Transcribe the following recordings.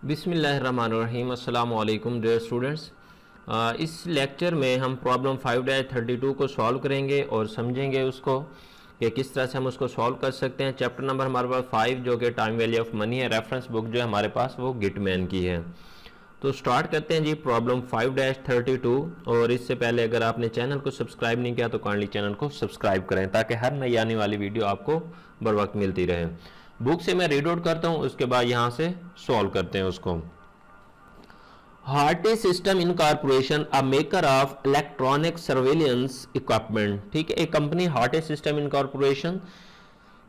बिस्मिल्लाहिर्रहमानिर्रहीम। अस्सलाम वालेकुम डियर स्टूडेंट्स। इस लेक्चर में हम प्रॉब्लम 5-32 को सॉल्व करेंगे और समझेंगे उसको कि किस तरह से हम उसको सॉल्व कर सकते हैं। चैप्टर नंबर हमारे पास 5 जो कि टाइम वैल्यू ऑफ मनी है। रेफरेंस बुक जो है हमारे पास वो गिटमैन की है। तो स्टार्ट करते हैं जी प्रॉब्लम 5-32। और इससे पहले अगर आपने चैनल को सब्सक्राइब नहीं किया तो काइंडली चैनल को सब्सक्राइब करें ताकि हर नई आने वाली वीडियो आपको बर वक्त मिलती रहे। बुक से मैं रीड आउट करता हूं, उसके बाद यहां से सॉल्व करते हैं उसको। Hearty system incorporation a maker of electronic surveillance equipment. ठीक है, एक कंपनी हार्टी सिस्टम इनकॉर्पोरेशन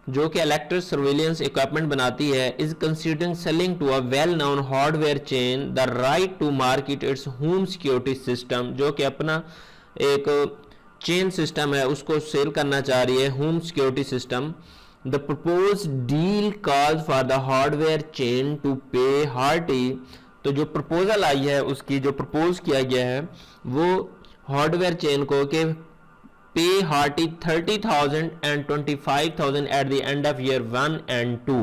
जो कि इलेक्ट्रिक सर्वेलेंस इक्विपमेंट बनाती है, is considering selling to a well known hardware chain the right to market its home security system. जो कि अपना एक चेन सिस्टम है उसको सेल करना चाह रही है, home security system. The propose deal calls for the hardware chain to pay Harty. तो जो प्रपोजल आई है उसकी जो प्रपोज किया गया है वो हार्डवेयर चेन को कि पे hearty 30,000 and 25,000 at the end of year 1 and 2।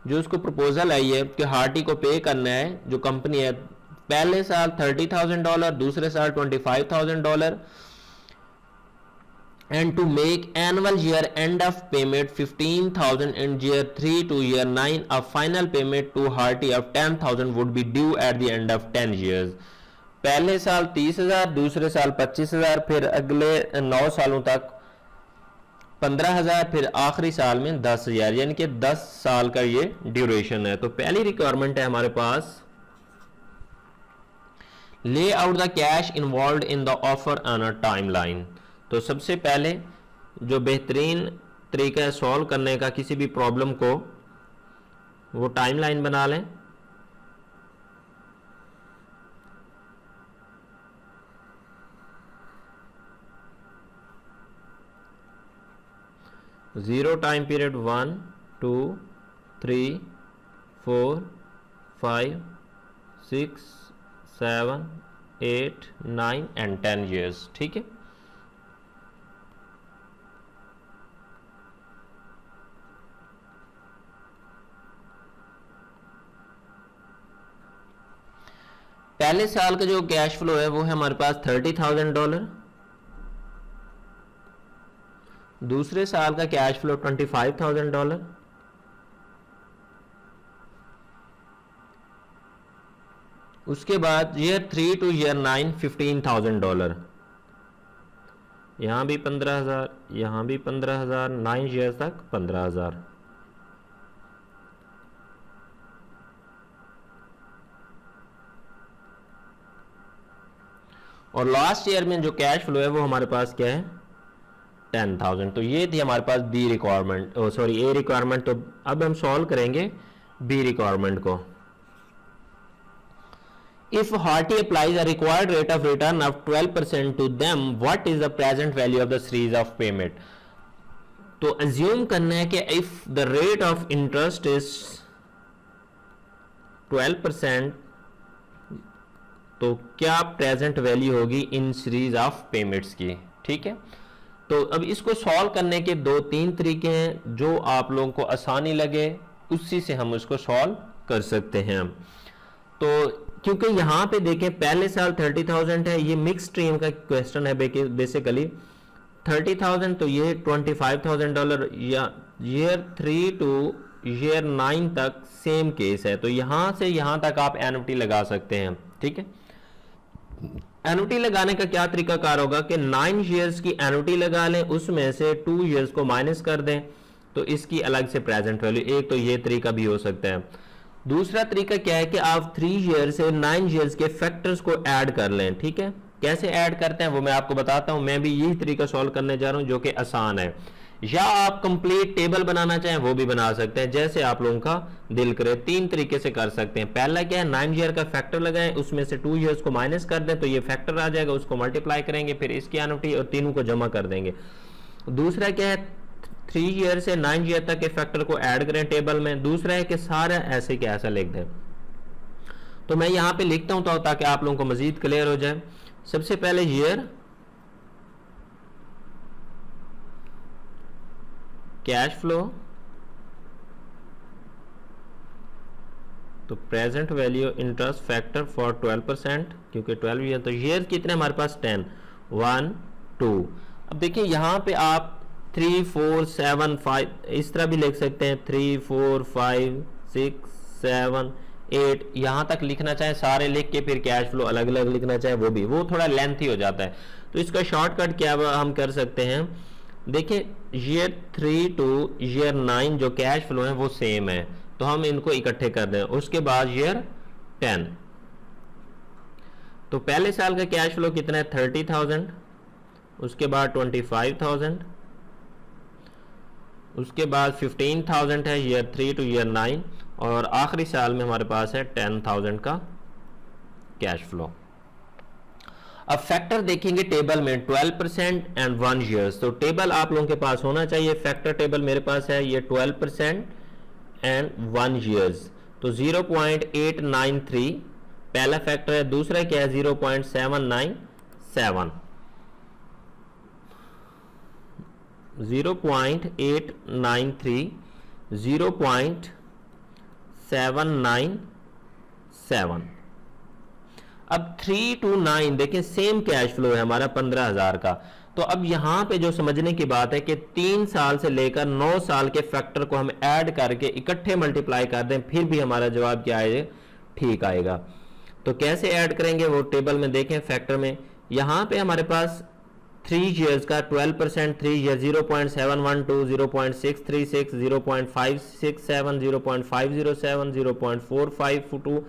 जो उसको प्रपोजल आई है कि हार्टी को पे करना है जो कंपनी है, पहले साल $30,000, दूसरे साल $25,000, and to make annual year end of payment 15,000 in year 3 to year 9. A final payment to Harty of 10,000 would be due at the end of 10 years. पहले साल 30,000, दूसरे साल 25,000, फिर अगले 9 सालों तक 15,000, फिर आखिरी साल में 10,000, यानी कि 10 साल का ये ड्यूरेशन है। तो पहली रिक्वायरमेंट है हमारे पास, ले out the cash involve in the offer on a timeline. तो सबसे पहले जो बेहतरीन तरीका है सॉल्व करने का किसी भी प्रॉब्लम को, वो टाइमलाइन बना लें। Zero time period 1, 2, 3, 4, 5, 6, 7, 8, 9 and 10 years. ठीक है, पहले साल का जो कैश फ्लो है वो है हमारे पास $30,000, दूसरे साल का कैश फ्लो $25,000, उसके बाद ईयर 3 टू ईयर 9 $15,000, यहां भी 15,000, यहां भी 15,000, 9 ईयर तक 15,000। और लास्ट ईयर में जो कैश फ्लो है वो हमारे पास क्या है, 10,000। तो ये थी हमारे पास B requirement, sorry A requirement. तो अब हम सॉल्व करेंगे बी रिक्वायरमेंट को। If Harty applies a required rate of return of 12% to them, what is the present value of the series of payment. तो अज्यूम करना है कि if the rate of interest is 12%, तो क्या present value होगी in series of payments की। ठीक है, तो अब इसको सॉल्व करने के 2-3 तरीके हैं, जो आप लोगों को आसानी लगे उसी से हम उसको सॉल्व कर सकते हैं। तो क्योंकि यहां पे देखें पहले साल 30,000 है, ये मिक्स स्ट्रीम का क्वेश्चन है बेसिकली। 30,000 तो ये $25,000, या ईयर 3 टू ईयर 9 तक सेम केस है। तो यहां से यहां तक आप एनुटी लगा सकते हैं। ठीक है, एनुटी लगाने का क्या तरीका कार होगा कि 9 ईयर्स की एनुटी लगा लें, उसमें से 2 ईयर्स को माइनस कर दें, तो इसकी अलग से प्रेजेंट वैल्यू। एक तो ये तरीका भी हो सकता है। दूसरा तरीका क्या है कि आप 3 ईयर से 9 ईयर्स के फैक्टर्स को ऐड कर लें। ठीक है, कैसे ऐड करते हैं वो मैं आपको बताता हूं। मैं भी यही तरीका सॉल्व करने जा रहा हूं जो कि आसान है। या आप कंप्लीट टेबल बनाना चाहें वो भी बना सकते हैं, जैसे आप लोगों का दिल करे। 3 तरीके से कर सकते हैं। पहला क्या है, 9 ईयर का फैक्टर लगाएं, उसमें से 2 ईयर्स को माइनस कर दें तो ये फैक्टर आ जाएगा, उसको मल्टीप्लाई करेंगे, फिर इसकी एनुटी और तीनों को जमा कर देंगे। दूसरा क्या है, 3 ईयर से 9 ईयर तक के फैक्टर को ऐड करें टेबल में। दूसरा है कि सारा ऐसे के ऐसा लिख दें। तो मैं यहां पे लिखता हूं तो ताकि आप लोगों को मजीद क्लियर हो जाए। सबसे पहले ईयर कैश फ्लो तो present value interest factor for 12%, क्योंकि 12 ईयर, तो ईयर कितने हमारे पास 10, 1 2। अब देखिए यहाँ पे आप 3 4 7 5 इस तरह भी लिख सकते हैं, 3 4 5 6 7 8 यहाँ तक लिखना चाहे सारे लिख के फिर कैश फ्लो अलग अलग लिखना चाहे वो भी, वो थोड़ा लेंथी हो जाता है। तो इसका शॉर्टकट क्या हम कर सकते हैं, देखिए ईयर 3 टू ईयर 9 जो कैश फ्लो है वो सेम है, तो हम इनको इकट्ठे कर दें। उसके बाद ईयर 10, तो पहले साल का कैश फ्लो कितना है 30,000, उसके बाद 25,000, उसके बाद 15,000 है ईयर 3 टू ईयर 9, और आखिरी साल में हमारे पास है 10,000 का कैश फ्लो। अब फैक्टर देखेंगे टेबल में 12% एंड 1 ईयर्स, तो टेबल आप लोगों के पास होना चाहिए। फैक्टर टेबल मेरे पास है ये 12% एंड 1 ईयर्स, तो 0.893 पहला फैक्टर है, दूसरा क्या है 0.797, 0.893 0.797। अब 3 to 9 देखें सेम कैश फ्लो है हमारा 15,000 का। तो अब यहां पे जो समझने की बात है कि 3 साल से लेकर 9 साल के फैक्टर को हम ऐड करके इकट्ठे मल्टीप्लाई कर दें, फिर भी हमारा जवाब क्या आएगा, ठीक आएगा। तो कैसे ऐड करेंगे वो टेबल में देखें। फैक्टर में यहां पे हमारे पास 3 ईयर्स का 12%, 3 ईयर 0.712, 0.636, 0.567, 0.507, 0.452,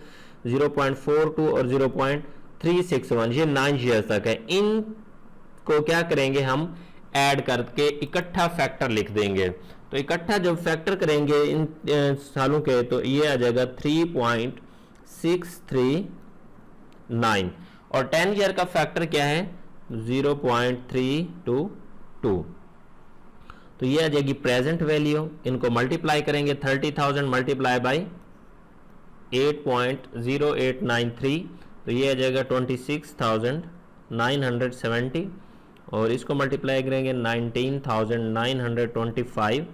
0.42 और 0.361, ये 9 ईयर्स तक है। इनको क्या करेंगे हम ऐड करके इकट्ठा फैक्टर लिख देंगे। तो इकट्ठा जब फैक्टर करेंगे इन सालों के, तो ये आ जाएगा 3.639, और 10 ईयर का फैक्टर क्या है 0.322। तो ये आ जाएगी प्रेजेंट वैल्यू। इनको मल्टीप्लाई करेंगे 30,000 मल्टीप्लाई बाई 8.0893, तो ये आ जाएगा 26,970, और इसको मल्टीप्लाई करेंगे 19,925,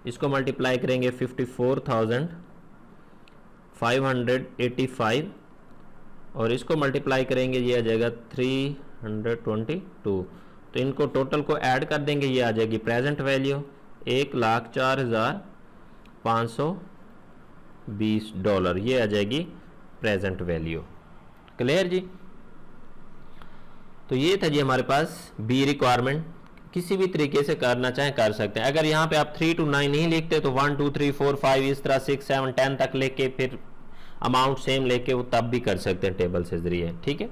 इसको मल्टीप्लाई करेंगे 54,585, और इसको मल्टीप्लाई करेंगे ये आ जाएगा 322। तो इनको टोटल को ऐड कर देंगे, ये आ जाएगी प्रेजेंट वैल्यू $1,04,520, ये आ जाएगी प्रेजेंट वैल्यू। क्लियर जी। तो ये था जी हमारे पास बी रिक्वायरमेंट। किसी भी तरीके से करना चाहे कर सकते हैं। अगर यहाँ पे आप 3 to 9 नहीं लिखते तो 1 2 3 4 5 इस तरह 6 7 10 तक लेके फिर अमाउंट सेम लेके वो तब भी कर सकते हैं टेबल से जरिए, ठीक है।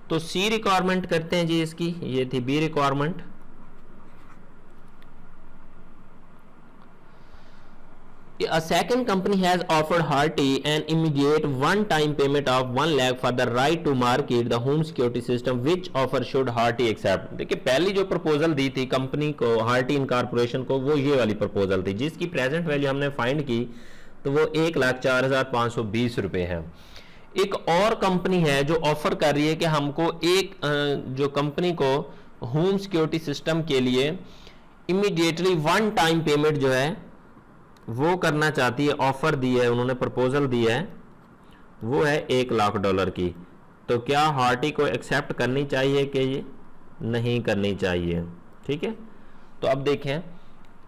तो सी रिक्वायरमेंट करते हैं जी इसकी, ये थी B requirement. A second company has offered Harty an immediate one-time payment of 1 lakh for the right to market the home security system. Which offer should Harty accept? देखिए पहली जो प्रपोजल दी थी कंपनी को, हार्टी इनकॉर्पोरेशन को, वो ये वाली proposal थी जिसकी प्रेजेंट वैल्यू हमने फाइंड की तो वो 1,04,520 रुपए है। एक और कंपनी है जो ऑफर कर रही है कि हमको एक जो कंपनी को होम सिक्योरिटी सिस्टम के लिए इमीडिएटली वन टाइम पेमेंट जो है वो करना चाहती है, ऑफर दी है उन्होंने, प्रपोजल दी है, वो है $1,00,000 की। तो क्या हार्टी को एक्सेप्ट करनी चाहिए कि ये नहीं करनी चाहिए, ठीक है। तो अब देखें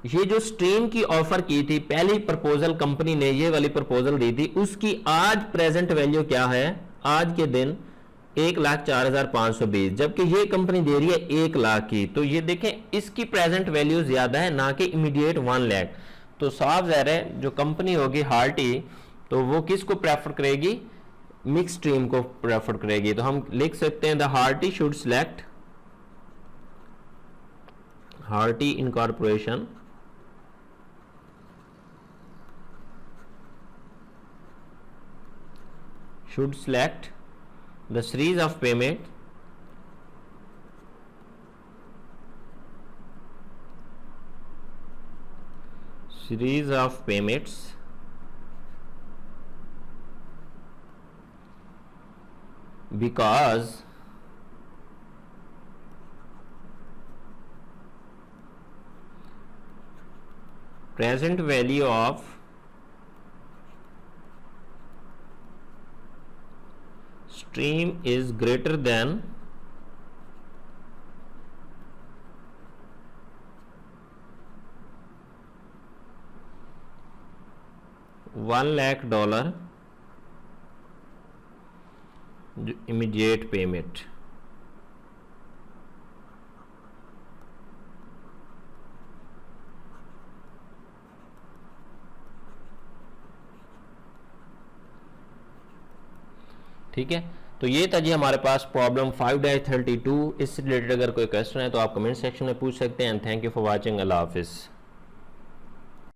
ये जो स्ट्रीम की ऑफर की थी पहली प्रपोजल कंपनी ने ये वाली प्रपोजल दी थी, उसकी आज प्रेजेंट वैल्यू क्या है आज के दिन 1,04,520, जबकि ये कंपनी दे रही है 1 लाख की। तो ये देखें इसकी प्रेजेंट वैल्यू ज्यादा है ना कि इमीडिएट 1 लाख। तो साफ ज़ाहिर है जो कंपनी होगी हार्टी तो वो किसको प्रेफर करेगी, मिक्स स्ट्रीम को प्रेफर करेगी। तो हम लिख सकते हैं the hearty should select, hearty incorporation should select the series of payment because present value of stream is greater than 1,00,000 जो इमीडिएट पेमेंट, ठीक है। तो ये था जी हमारे पास प्रॉब्लम 5-32। इससे रिलेटेड अगर कोई क्वेश्चन है तो आप कमेंट सेक्शन में पूछ सकते हैं। And thank you for watching. अल्लाह हाफिज़।